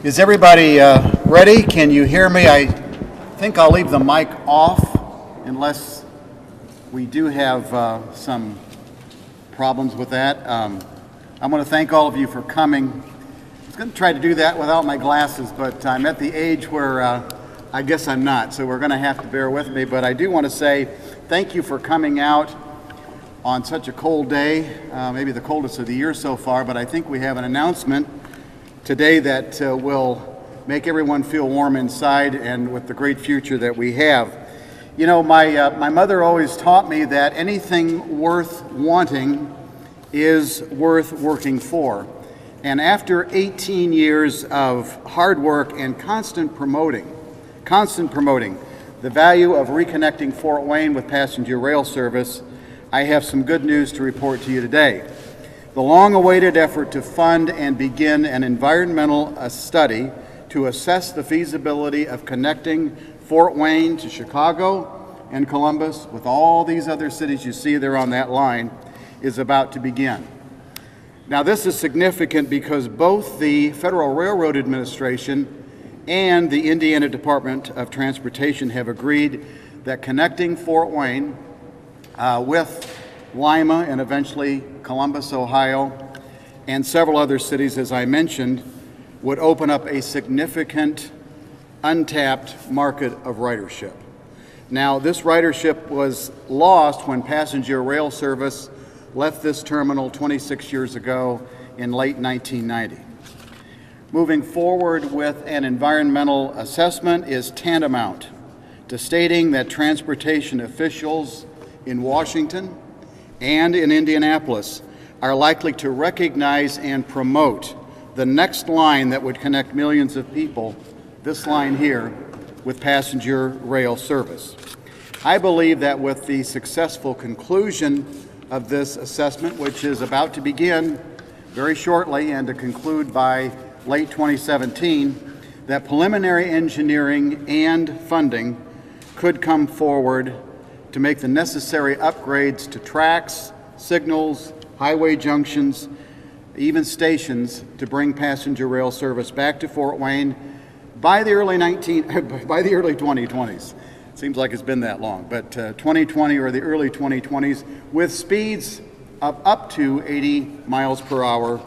Is everybody ready? Can you hear me? I think I'll leave the mic off unless we do have some problems with that. I want to thank all of you for coming. I was going to try to do that without my glasses, but I'm at the age where I guess I'm not, so we're going to have to bear with me. But I do want to say thank you for coming out on such a cold day, maybe the coldest of the year so far, but I think we have an announcement today that will make everyone feel warm inside and with the great future that we have. You know, my mother always taught me that anything worth wanting is worth working for. And after 18 years of hard work and constant promoting the value of reconnecting Fort Wayne with passenger rail service, I have some good news to report to you today. The long-awaited effort to fund and begin an environmental study to assess the feasibility of connecting Fort Wayne to Chicago and Columbus with all these other cities you see there on that line is about to begin. Now, this is significant because both the Federal Railroad Administration and the Indiana Department of Transportation have agreed that connecting Fort Wayne with Lima and eventually Columbus, Ohio, and several other cities, as I mentioned, would open up a significant untapped market of ridership. Now, this ridership was lost when passenger rail service left this terminal 26 years ago in late 1990. Moving forward with an environmental assessment is tantamount to stating that transportation officials in Washington and in Indianapolis are likely to recognize and promote the next line that would connect millions of people, this line here, with passenger rail service. I believe that with the successful conclusion of this assessment, which is about to begin very shortly and to conclude by late 2017, that preliminary engineering and funding could come forward to make the necessary upgrades to tracks, signals, highway junctions, even stations to bring passenger rail service back to Fort Wayne by the early 2020s. It seems like it's been that long, but 2020 or the early 2020s, with speeds of up to 80 miles per hour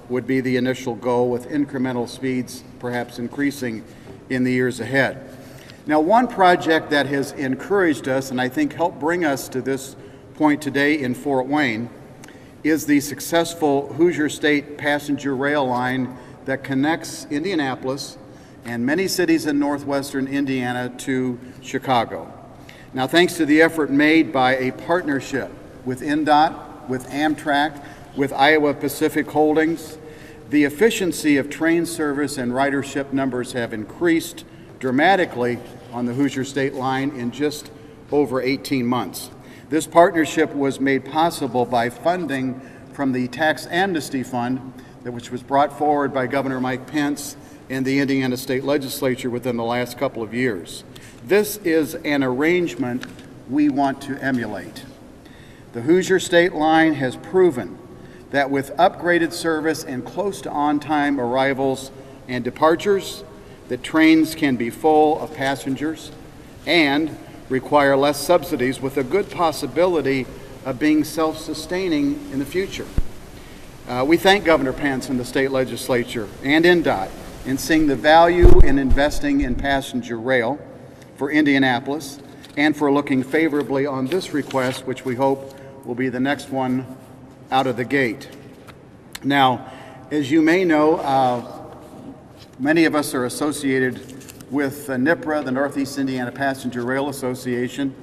would be the initial goal, with incremental speeds perhaps increasing in the years ahead. Now, one project that has encouraged us and I think helped bring us to this point today in Fort Wayne is the successful Hoosier State passenger rail line that connects Indianapolis and many cities in northwestern Indiana to Chicago. Now, thanks to the effort made by a partnership with NDOT, with Amtrak, with Iowa Pacific Holdings, the efficiency of train service and ridership numbers have increased dramatically on the Hoosier State line in just over 18 months. This partnership was made possible by funding from the Tax Amnesty Fund, which was brought forward by Governor Mike Pence and the Indiana State Legislature within the last couple of years. This is an arrangement we want to emulate. The Hoosier State line has proven that with upgraded service and close to on-time arrivals and departures, that trains can be full of passengers and require less subsidies, with a good possibility of being self-sustaining in the future. We thank Governor Pence and the state legislature and NDOT in seeing the value in investing in passenger rail for Indianapolis and for looking favorably on this request, which we hope will be the next one out of the gate. Now, as you may know, many of us are associated with NIPRA, the Northeast Indiana Passenger Rail Association,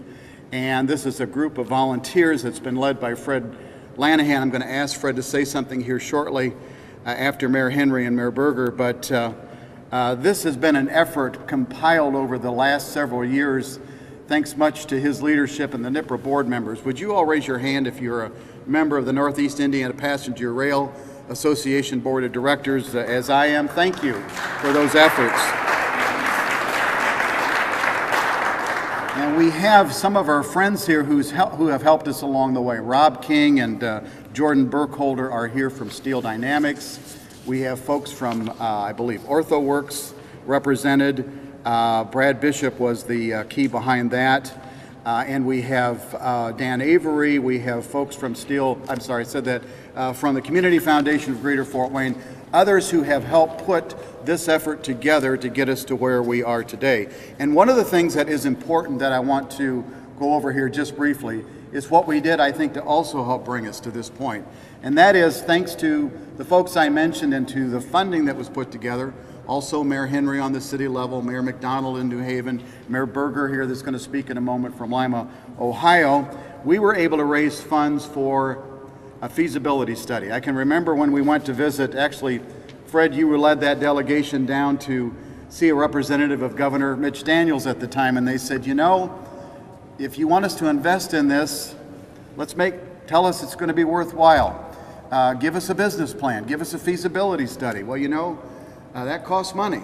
and this is a group of volunteers that's been led by Fred Lanahan. I'm going to ask Fred to say something here shortly after Mayor Henry and Mayor Berger, but this has been an effort compiled over the last several years, thanks much to his leadership and the NIPRA board members. Would you all raise your hand if you're a member of the Northeast Indiana Passenger Rail Association Board of Directors, as I am? Thank you for those efforts. And we have some of our friends here who have helped us along the way. Rob King and Jordan Burkholder are here from Steel Dynamics. We have folks from, I believe, OrthoWorks represented. Brad Bishop was the key behind that. And we have Dan Avery, we have folks from from the Community Foundation of Greater Fort Wayne, others who have helped put this effort together to get us to where we are today. And one of the things that is important that I want to go over here just briefly is what we did, I think, to also help bring us to this point. And that is thanks to the folks I mentioned and to the funding that was put together. Also Mayor Henry on the city level, Mayor McDonald in New Haven, Mayor Berger here that's going to speak in a moment from Lima, Ohio. We were able to raise funds for a feasibility study. I can remember when we went to visit, actually, Fred, you led that delegation down to see a representative of Governor Mitch Daniels at the time, and they said, you know, if you want us to invest in this, tell us it's going to be worthwhile. Give us a business plan, give us a feasibility study. Well, you know, that costs money.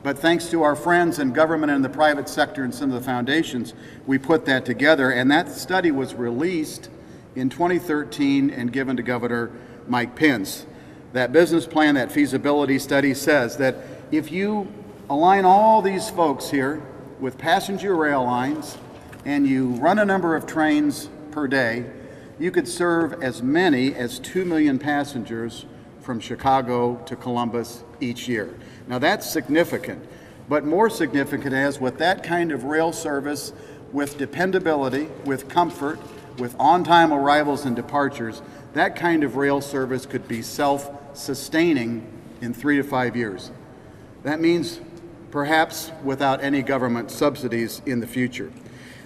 But thanks to our friends in government and the private sector and some of the foundations, we put that together, and that study was released in 2013 and given to Governor Mike Pence. That business plan, that feasibility study says that if you align all these folks here with passenger rail lines and you run a number of trains per day, you could serve as many as 2 million passengers from Chicago to Columbus each year. Now that's significant, but more significant is with that kind of rail service, with dependability, with comfort, with on-time arrivals and departures, that kind of rail service could be self-sustaining in 3 to 5 years. That means perhaps without any government subsidies in the future.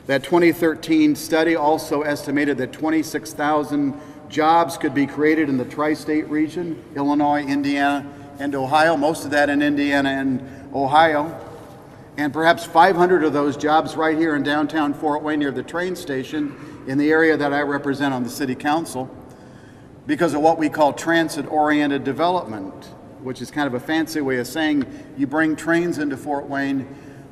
That 2013 study also estimated that 26,000 jobs could be created in the tri-state region, Illinois, Indiana, and Ohio, most of that in Indiana and Ohio. And perhaps 500 of those jobs right here in downtown Fort Wayne near the train station in the area that I represent on the city council because of what we call transit-oriented development, which is kind of a fancy way of saying you bring trains into Fort Wayne,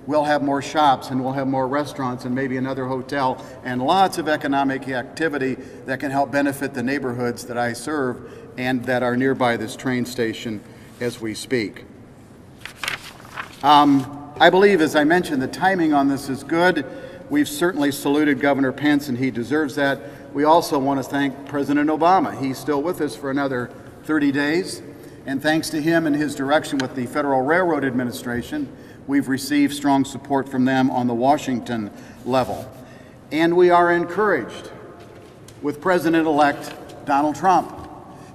we'll have more shops and we'll have more restaurants and maybe another hotel and lots of economic activity that can help benefit the neighborhoods that I serve and that are nearby this train station as we speak. I believe, as I mentioned, the timing on this is good. We've certainly saluted Governor Pence, and he deserves that. We also want to thank President Obama. He's still with us for another 30 days, and thanks to him and his direction with the Federal Railroad Administration, we've received strong support from them on the Washington level. And we are encouraged with President-elect Donald Trump,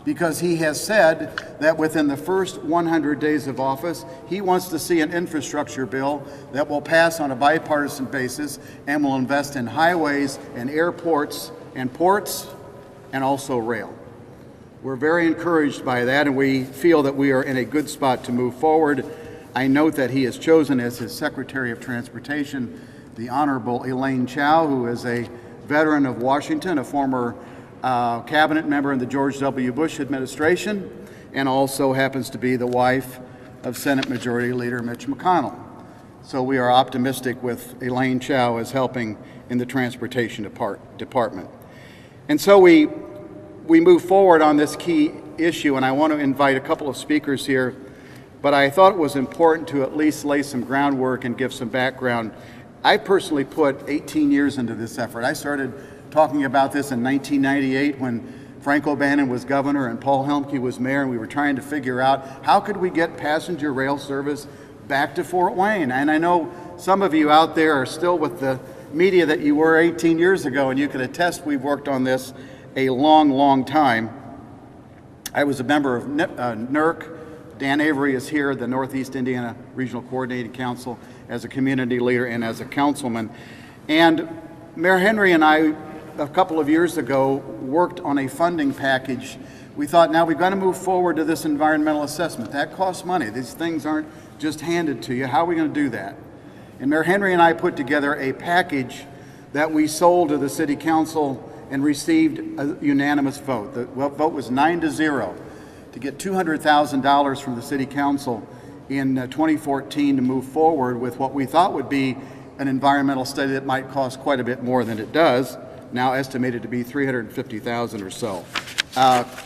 because he has said that within the first 100 days of office, he wants to see an infrastructure bill that will pass on a bipartisan basis and will invest in highways and airports and ports and also rail. We're very encouraged by that, and we feel that we are in a good spot to move forward. I note that he has chosen as his Secretary of Transportation the Honorable Elaine Chao, who is a veteran of Washington, a former cabinet member in the George W. Bush administration, and also happens to be the wife of Senate Majority Leader Mitch McConnell. So we are optimistic with Elaine Chao as helping in the Transportation Department. And so we move forward on this key issue, and I want to invite a couple of speakers here, but I thought it was important to at least lay some groundwork and give some background. I personally put 18 years into this effort. I started talking about this in 1998 when Frank O'Bannon was governor and Paul Helmke was mayor, and we were trying to figure out how could we get passenger rail service back to Fort Wayne. And I know some of you out there are still with the media that you were 18 years ago, and you can attest we've worked on this a long, long time. I was a member of NERC. Dan Avery is here, the Northeast Indiana Regional Coordinating Council, as a community leader and as a councilman. And Mayor Henry and I, a couple of years ago, worked on a funding package. We thought, now we've got to move forward to this environmental assessment. That costs money. These things aren't just handed to you. How are we going to do that? And Mayor Henry and I put together a package that we sold to the city council and received a unanimous vote. The vote was 9-0 to get $200,000 from the city council in 2014 to move forward with what we thought would be an environmental study that might cost quite a bit more than it does, now estimated to be $350,000 or so.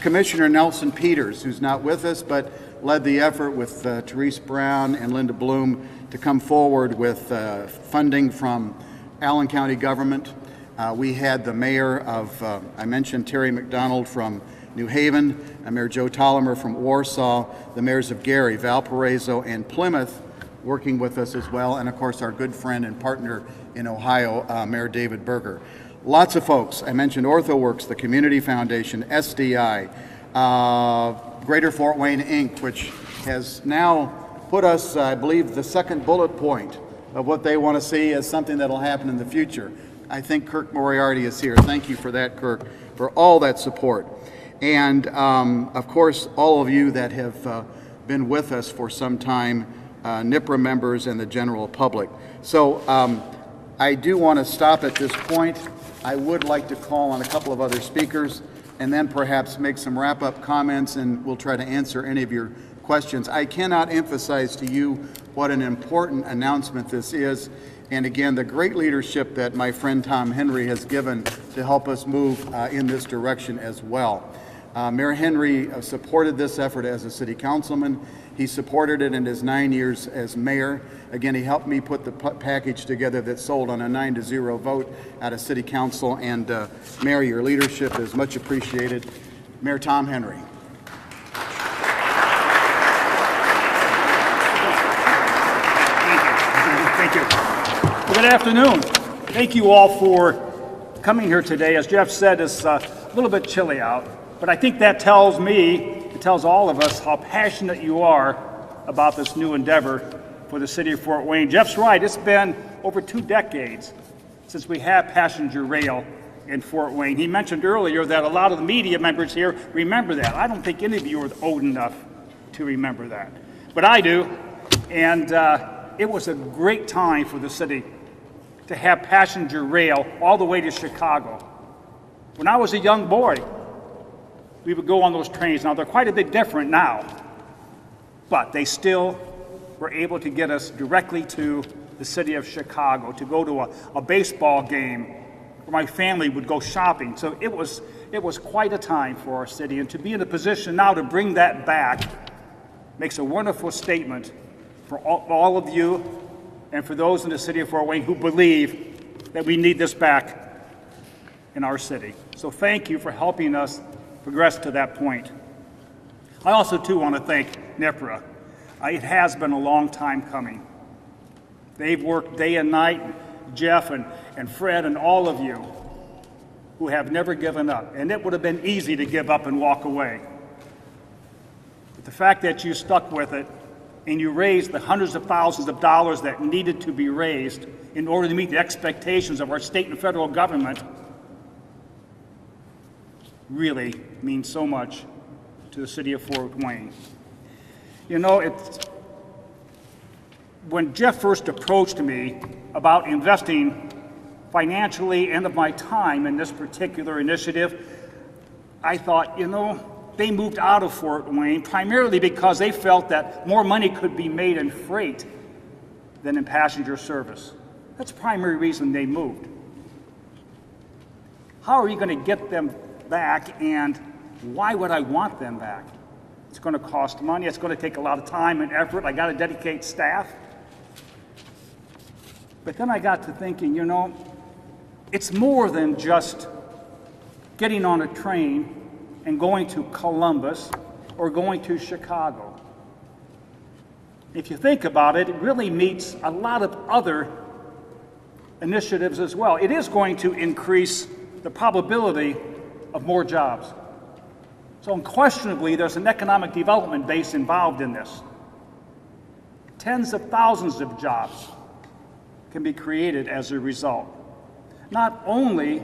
Commissioner Nelson Peters, who's not with us, but led the effort with Therese Brown and Linda Bloom to come forward with funding from Allen County government. We had the mayor of, I mentioned Terry McDonald from New Haven, Mayor Joe Tollimer from Warsaw, the mayors of Gary, Valparaiso, and Plymouth working with us as well, and of course our good friend and partner in Ohio, Mayor David Berger. Lots of folks. I mentioned OrthoWorks, the Community Foundation, SDI, Greater Fort Wayne, Inc., which has now put us, I believe, the second bullet point of what they want to see as something that will happen in the future. I think Kirk Moriarty is here. Thank you for that, Kirk, for all that support. And, of course, all of you that have been with us for some time, NIPRA members and the general public. So I do want to stop at this point. I would like to call on a couple of other speakers and then perhaps make some wrap-up comments, and we'll try to answer any of your questions. I cannot emphasize to you what an important announcement this is, and again, the great leadership that my friend Tom Henry has given to help us move in this direction as well. Mayor Henry supported this effort as a city councilman. He supported it in his 9 years as mayor. Again, he helped me put the package together that sold on a 9-0 vote at a city council. And Mayor, your leadership is much appreciated. Mayor Tom Henry. Thank you. Well, good afternoon. Thank you all for coming here today. As Jeff said, it's a little bit chilly out, but I think that tells me, it tells all of us how passionate you are about this new endeavor for the city of Fort Wayne. Jeff's right, it's been over 2 decades since we have passenger rail in Fort Wayne. He mentioned earlier that a lot of the media members here remember that. I don't think any of you are old enough to remember that, but I do. And it was a great time for the city to have passenger rail all the way to Chicago. When I was a young boy, we would go on those trains. Now, they're quite a bit different now, but they still were able to get us directly to the city of Chicago, to go to a baseball game where my family would go shopping. So it was quite a time for our city, and to be in a position now to bring that back makes a wonderful statement for all of you and for those in the city of Fort Wayne who believe that we need this back in our city. So thank you for helping us progress to that point. I also, too, want to thank NIPRA. It has been a long time coming. They've worked day and night, Jeff and Fred and all of you who have never given up. And it would have been easy to give up and walk away. But the fact that you stuck with it and you raised the hundreds of thousands of dollars that needed to be raised in order to meet the expectations of our state and federal government really means so much to the city of Fort Wayne. You know, when Jeff first approached me about investing financially and of my time in this particular initiative, I thought, you know, they moved out of Fort Wayne primarily because they felt that more money could be made in freight than in passenger service. That's the primary reason they moved. How are you going to get them back, and why would I want them back? It's going to cost money. It's going to take a lot of time and effort. I got to dedicate staff. But then I got to thinking, you know, it's more than just getting on a train and going to Columbus or going to Chicago. If you think about it, it really meets a lot of other initiatives as well. It is going to increase the probability of more jobs. So unquestionably, there's an economic development base involved in this. Tens of thousands of jobs can be created as a result. Not only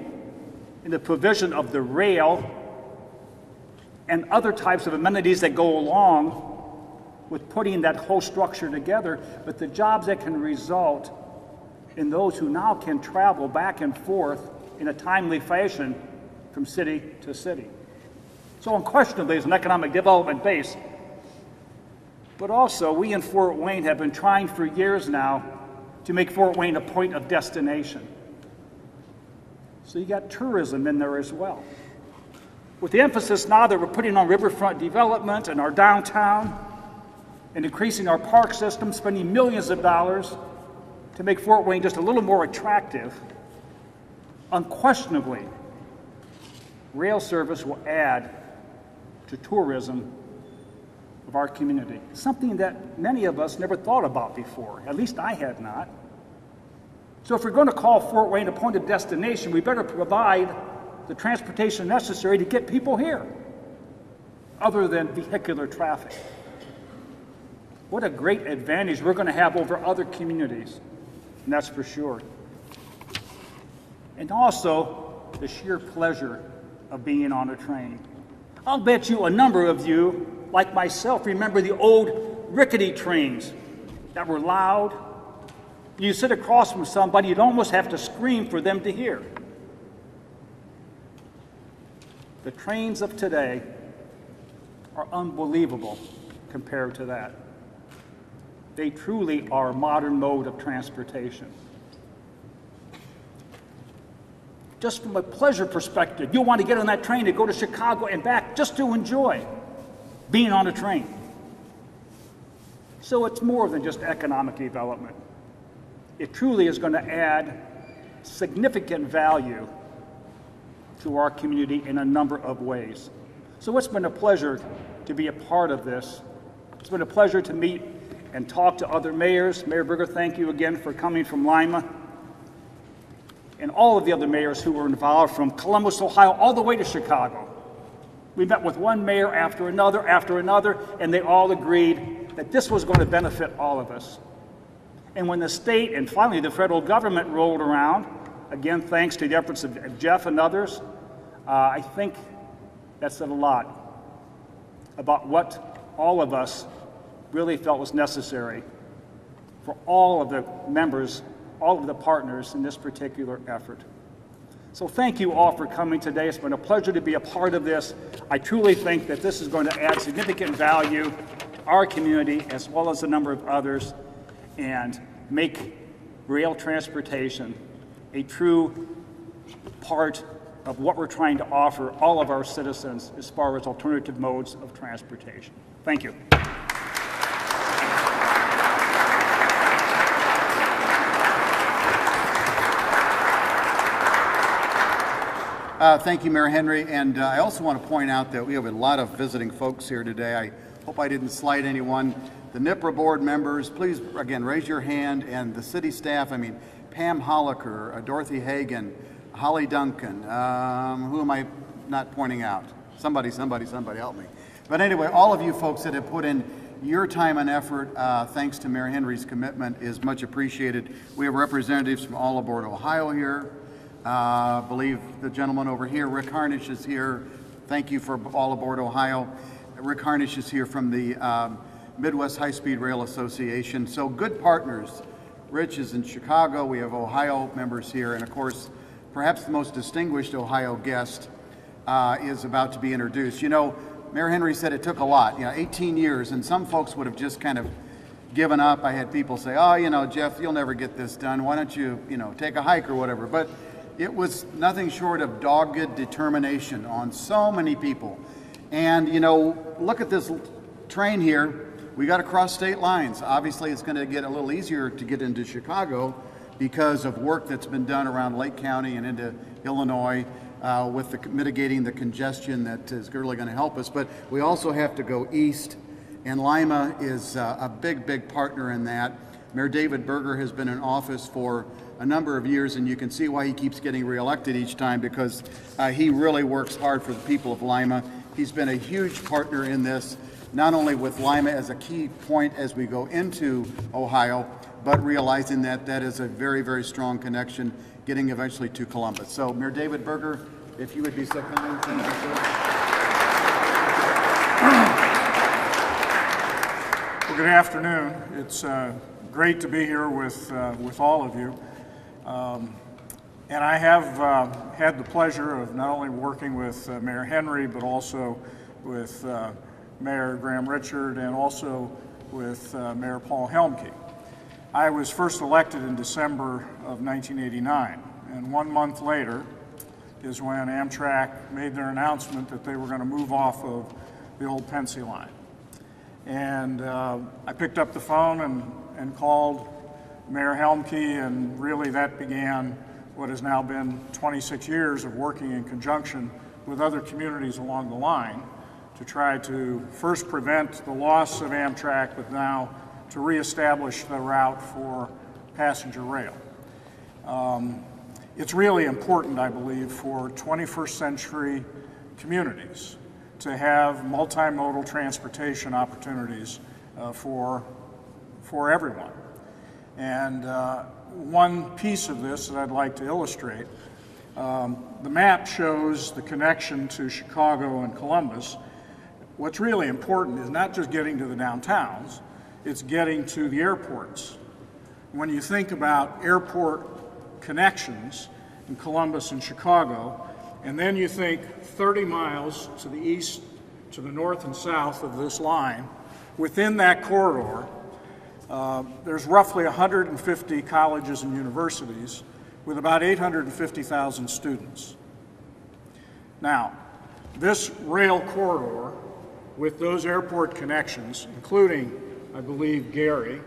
in the provision of the rail and other types of amenities that go along with putting that whole structure together, but the jobs that can result in those who now can travel back and forth in a timely fashion from city to city. So unquestionably, it's an economic development base. But also, we in Fort Wayne have been trying for years now to make Fort Wayne a point of destination. So you got tourism in there as well. With the emphasis now that we're putting on riverfront development in our downtown, and increasing our park system, spending millions of dollars to make Fort Wayne just a little more attractive, unquestionably, rail service will add to tourism of our community, something that many of us never thought about before. At least I had not. So if we're going to call Fort Wayne a point of destination, we better provide the transportation necessary to get people here, other than vehicular traffic. What a great advantage we're going to have over other communities, and that's for sure. And also, the sheer pleasure of being on a train. I'll bet you a number of you, like myself, remember the old rickety trains that were loud. You sit across from somebody, you'd almost have to scream for them to hear. The trains of today are unbelievable compared to that. They truly are a modern mode of transportation. Just from a pleasure perspective, you'll want to get on that train to go to Chicago and back just to enjoy being on a train. So it's more than just economic development. It truly is going to add significant value to our community in a number of ways. So it's been a pleasure to be a part of this. It's been a pleasure to meet and talk to other mayors. Mayor Berger, thank you again for coming from Lima. And all of the other mayors who were involved from Columbus, Ohio, all the way to Chicago. We met with one mayor after another, and they all agreed that this was going to benefit all of us. And when the state and finally the federal government rolled around, again, thanks to the efforts of Jeff and others, I think that said a lot about what all of us really felt was necessary for all of the members, all of the partners in this particular effort. So thank you all for coming today. It's been a pleasure to be a part of this. I truly think that this is going to add significant value to our community as well as a number of others, and make rail transportation a true part of what we're trying to offer all of our citizens as far as alternative modes of transportation. Thank you. Thank you, Mayor Henry, and I also want to point out that we have a lot of visiting folks here today. I hope I didn't slight anyone. The NIPRA board members, please, again, raise your hand, and the city staff, Pam Holliker, Dorothy Hagan, Holly Duncan, who am I not pointing out? Somebody help me. But anyway, all of you folks that have put in your time and effort, thanks to Mayor Henry's commitment, is much appreciated. We have representatives from all aboard Ohio here. I believe the gentleman over here, Rick Harnish, is here. Thank you for all aboard Ohio. Rick Harnish is here from the Midwest High-Speed Rail Association. So good partners. Rich is in Chicago. We have Ohio members here. And of course, perhaps the most distinguished Ohio guest is about to be introduced. You know, Mayor Henry said it took a lot, 18 years, and some folks would have just kind of given up. I had people say, oh, Jeff, you'll never get this done. Why don't you, take a hike or whatever. But it was nothing short of dogged determination on so many people. And, look at this train here. We got to cross state lines. Obviously, it's going to get a little easier to get into Chicago because of work that's been done around Lake County and into Illinois with mitigating the congestion that is really going to help us. But we also have to go east, and Lima is a big partner in that. Mayor David Berger has been in office for a number of years, and you can see why he keeps getting reelected each time, because he really works hard for the people of Lima. He's been a huge partner in this, not only with Lima as a key point as we go into Ohio, but realizing that that is a very strong connection getting eventually to Columbus. So Mayor David Berger, if you would be so kind. Thank you, sir. Well, good afternoon. It's great to be here with all of you. And I have had the pleasure of not only working with Mayor Henry, but also with Mayor Graham Richard and also with Mayor Paul Helmke. I was first elected in December of 1989, and 1 month later is when Amtrak made their announcement that they were going to move off of the old Pensy line. And I picked up the phone and called Mayor Helmke, and really that began what has now been 26 years of working in conjunction with other communities along the line to try to first prevent the loss of Amtrak, but now to reestablish the route for passenger rail. It's really important, I believe, for 21st century communities to have multimodal transportation opportunities for everyone. And one piece of this that I'd like to illustrate, the map shows the connection to Chicago and Columbus. What's really important is not just getting to the downtowns, it's getting to the airports. When you think about airport connections in Columbus and Chicago, and then you think 30 miles to the east, to the north and south of this line, within that corridor, there's roughly 150 colleges and universities with about 850,000 students. Now, this rail corridor with those airport connections, including, I believe, Gary,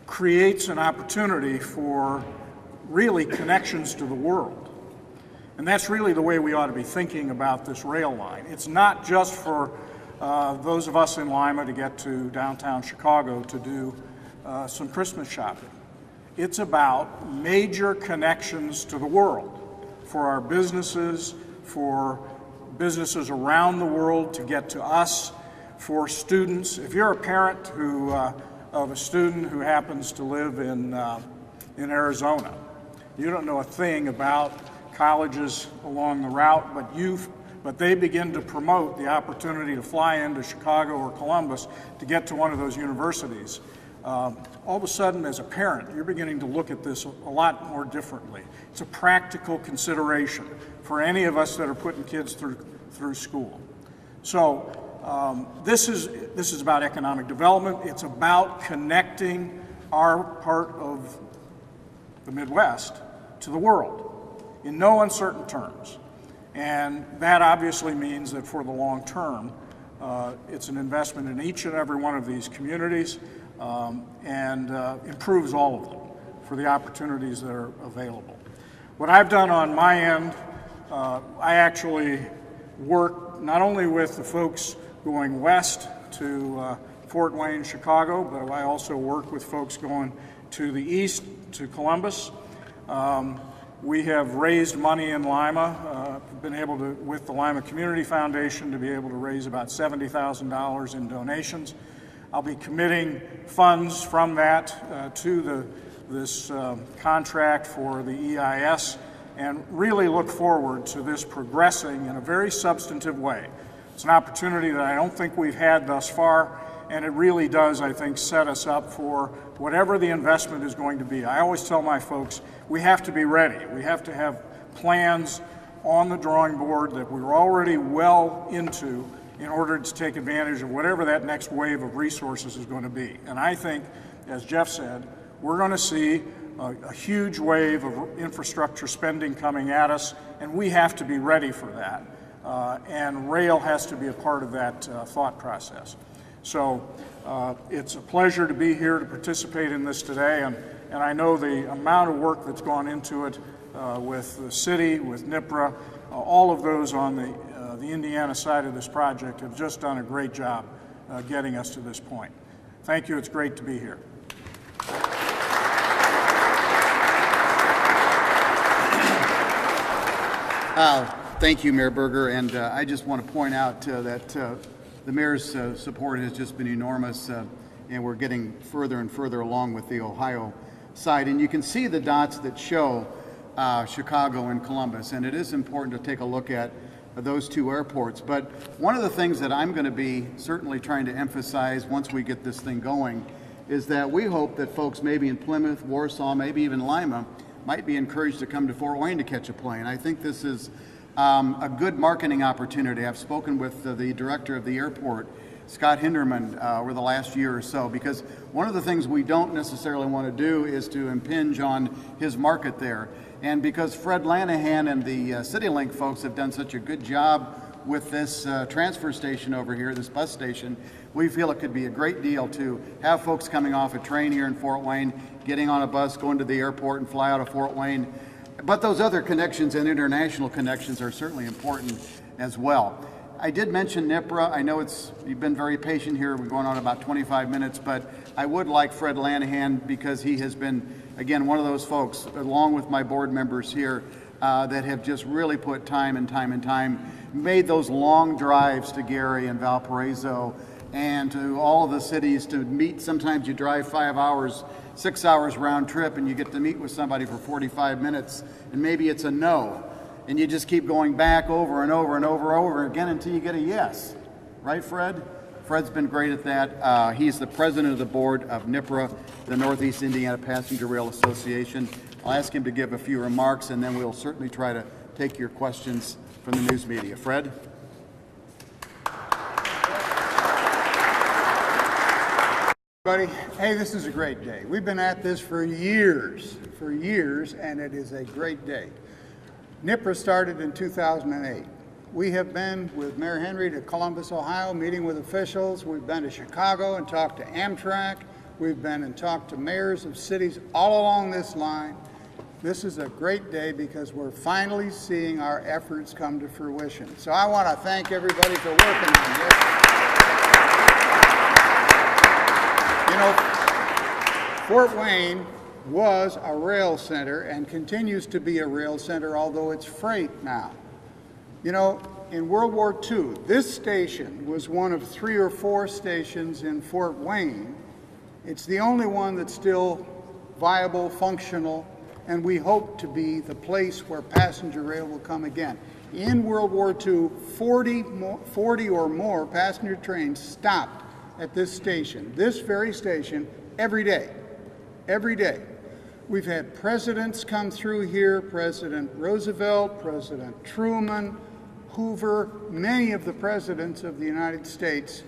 creates an opportunity for really connections to the world. And that's really the way we ought to be thinking about this rail line. It's not just for those of us in Lima to get to downtown Chicago to do some Christmas shopping. It's about major connections to the world for our businesses, for businesses around the world to get to us, for students. If you're a parent of a student who happens to live in Arizona, you don't know a thing about colleges along the route, but they begin to promote the opportunity to fly into Chicago or Columbus to get to one of those universities. All of a sudden, as a parent, you're beginning to look at this a lot more differently. It's a practical consideration for any of us that are putting kids through school. So this is about economic development. It's about connecting our part of the Midwest to the world in no uncertain terms. And that obviously means that for the long term, it's an investment in each and every one of these communities and improves all of them for the opportunities that are available. What I've done on my end, I actually work not only with the folks going west to Fort Wayne, Chicago, but I also work with folks going to the east to Columbus. We have raised money in Lima, been able to, with the Lima Community Foundation, to be able to raise about $70,000 in donations. I'll be committing funds from that to this contract for the EIS, and really look forward to this progressing in a very substantive way. It's an opportunity that I don't think we've had thus far, and it really does, I think, set us up for whatever the investment is going to be. I always tell my folks, we have to be ready. We have to have plans on the drawing board that we're already well into in order to take advantage of whatever that next wave of resources is going to be. And I think, as Jeff said, we're going to see a huge wave of infrastructure spending coming at us, and we have to be ready for that. And rail has to be a part of that thought process. So it's a pleasure to be here to participate in this today, and I know the amount of work that's gone into it with the city, with NIPRA, all of those on the Indiana side of this project have just done a great job getting us to this point. Thank you. It's great to be here. Thank you, Mayor Berger, and I just want to point out that the mayor's support has just been enormous, and we're getting further and further along with the Ohio side. And you can see the dots that show Chicago and Columbus, and it is important to take a look at those two airports. But one of the things that I'm going to be certainly trying to emphasize once we get this thing going is that we hope that folks maybe in Plymouth, Warsaw, maybe even Lima might be encouraged to come to Fort Wayne to catch a plane. I think this is a good marketing opportunity. I've spoken with the director of the airport, Scott Hinderman, over the last year or so, because one of the things we don't necessarily want to do is to impinge on his market there. And because Fred Lanahan and the CityLink folks have done such a good job with this transfer station over here, this bus station, we feel it could be a great deal to have folks coming off a train here in Fort Wayne, getting on a bus, going to the airport and fly out of Fort Wayne. But those other connections and international connections are certainly important as well. I did mention NIPRA. I know you've been very patient here. We're going on about 25 minutes, but I would like Fred Lanahan, because he has been, again, one of those folks, along with my board members here, that have just really put time and time, made those long drives to Gary and Valparaiso and to all of the cities to meet. Sometimes you drive 5 hours, 6 hours round trip, and you get to meet with somebody for 45 minutes, and maybe it's a no. And you just keep going back over and over again until you get a yes. Right, Fred? Fred's been great at that. He's the president of the board of NIPRA, the Northeast Indiana Passenger Rail Association. I'll ask him to give a few remarks, and then we'll certainly try to take your questions from the news media. Fred? Everybody, hey, this is a great day. We've been at this for years, and it is a great day. NIPRA started in 2008. We have been with Mayor Henry to Columbus, Ohio, meeting with officials. We've been to Chicago and talked to Amtrak. We've been and talked to mayors of cities all along this line. This is a great day because we're finally seeing our efforts come to fruition. So I want to thank everybody for working on this. You know, Fort Wayne was a rail center and continues to be a rail center, although it's freight now. You know, in World War II, this station was one of 3 or 4 stations in Fort Wayne. It's the only one that's still viable, functional, and we hope to be the place where passenger rail will come again. In World War II, 40 or more passenger trains stopped at this station, this very station, every day. Every day. We've had presidents come through here, President Roosevelt, President Truman, Hoover, many of the presidents of the United States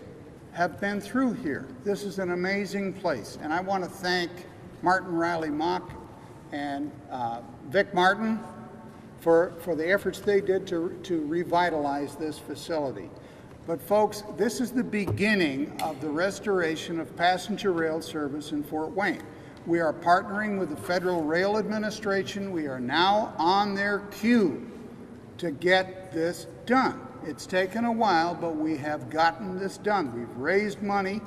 have been through here. This is an amazing place, and I want to thank Martin Riley Mock and Vic Martin for the efforts they did to revitalize this facility. But folks, this is the beginning of the restoration of passenger rail service in Fort Wayne. We are partnering with the Federal Rail Administration. We are now on their queue to get this done. It's taken a while, but we have gotten this done. We've raised money.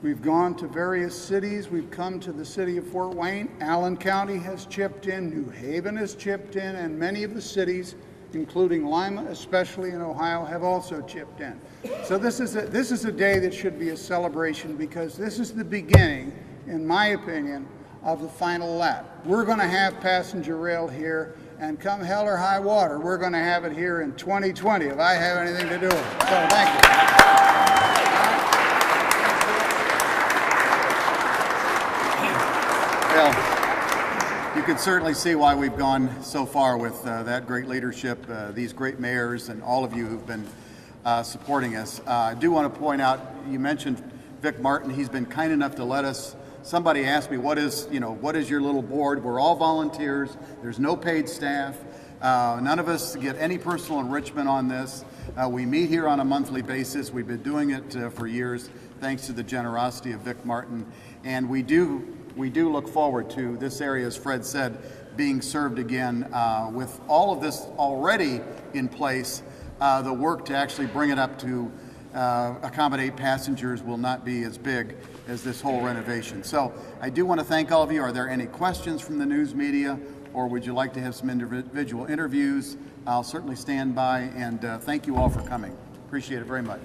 We've gone to various cities. We've come to the city of Fort Wayne. Allen County has chipped in. New Haven has chipped in. And many of the cities, including Lima, especially in Ohio, have also chipped in. So this is a day that should be a celebration, because this is the beginning, in my opinion, of the final lap. We're going to have passenger rail here, and come hell or high water, we're going to have it here in 2020 if I have anything to do with it. So thank you. Well, you can certainly see why we've gone so far with that great leadership, these great mayors, and all of you who've been supporting us. I do want to point out, you mentioned Vic Martin. He's been kind enough to let us. Somebody asked me, what is your little board? We're all volunteers. There's no paid staff. None of us get any personal enrichment on this. We meet here on a monthly basis. We've been doing it for years, thanks to the generosity of Vic Martin. And we do look forward to this area, as Fred said, being served again with all of this already in place. The work to actually bring it up to accommodate passengers will not be as big as this whole renovation. So I do want to thank all of you. Are there any questions from the news media, or would you like to have some individual interviews? I'll certainly stand by, and thank you all for coming. Appreciate it very much.